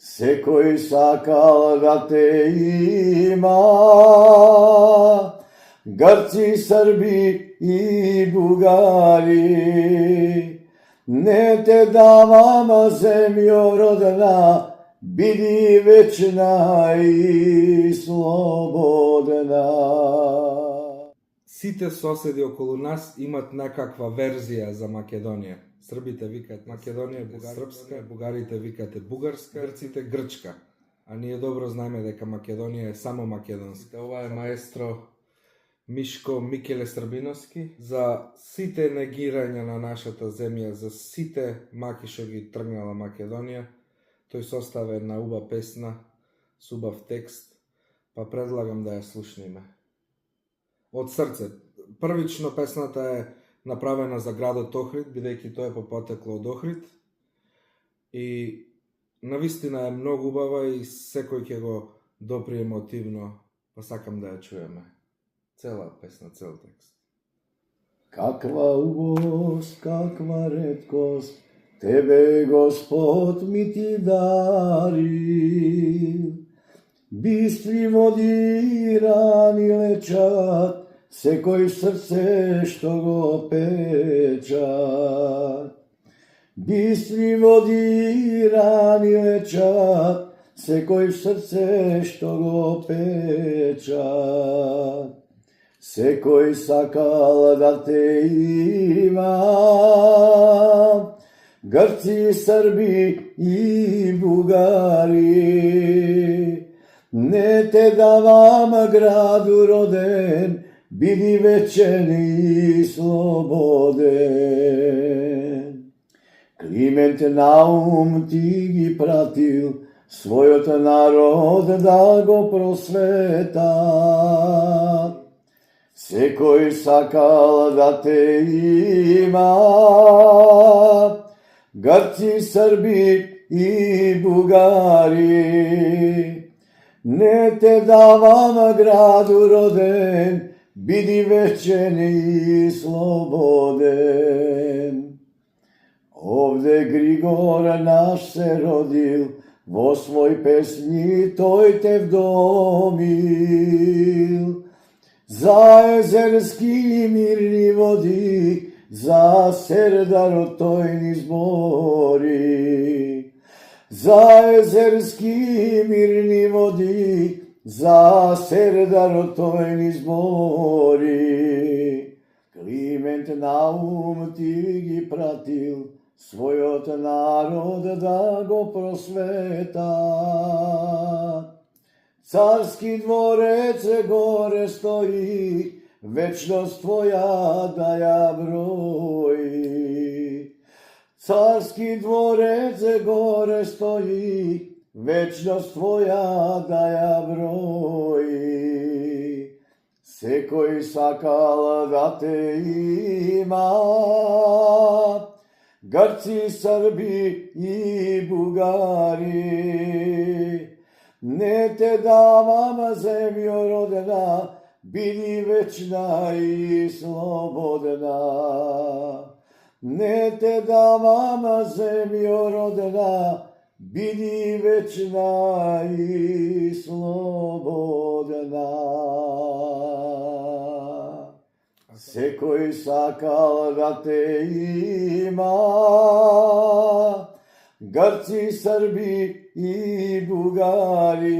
Секој сакал да те има, Грци, Срби и Бугари. Не те давам земјо родна, биди вечна и слободна. Сите соседи околу нас имат некаква верзија за Македонија. Србите викаат Македонија е српска, бугарите викаат бугарска, грците грчка. А ние добро знаеме дека Македонија е само македонска. Ова е маестро Мишко Микеле Србиновски за сите негирања на нашата земја, за сите маки што ги тргнала Македонија. Тој состави една убава песна, с убав текст, па предлагам да ја слушнеме. Од срце. Првично песната е направена за градот Охрид, бидејќи тоа е по потекло од Охрид. И навистина е многу убава и секој ќе го допри емотивно, па сакам да ја чуеме. Цела песна, цел текст. Каква убост, каква реткост, Тебе Господ ми ти дари. Бистри води рани лечат, секој срце што го печат. Бистри води рани лечат, секој срце што го печат. Секој сакал да те има, Грци, Срби и Бугари. Не те давам граду роден, биди вечен и слободен. Климент Наум ти ги пратил, својот народ да го просвета. Секој сакал да те има, Грци, Срби и Бугари. Не те давам граду роден, биди вечен и слободен. Овде Григор наш се родил, во свој песни тој те вдомил. За езерски мирни води, за сердарот тој ни збори. За езерски мирни води, за сердарот тој ни збори. Климент Наум ти ги пратил, својот народ да го просвета. Царски дворец горе стои, вечност твоја да ја брои. Царски дворец горе стои, вечност твоја да ја брои. Секој сакал да те има, Грци, Срби и Бугари. Не те давам земјо родена, биди вечна и слободна. Не те давам земјо родена, биди вечна и слободна. Секој сакал да те има, Грци, Срби и Бугари.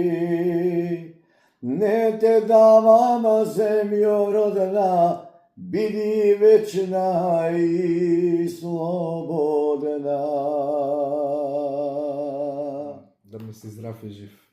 Не те давам земјо родна, биди вечна и слободна. Да ми си здрав и жив.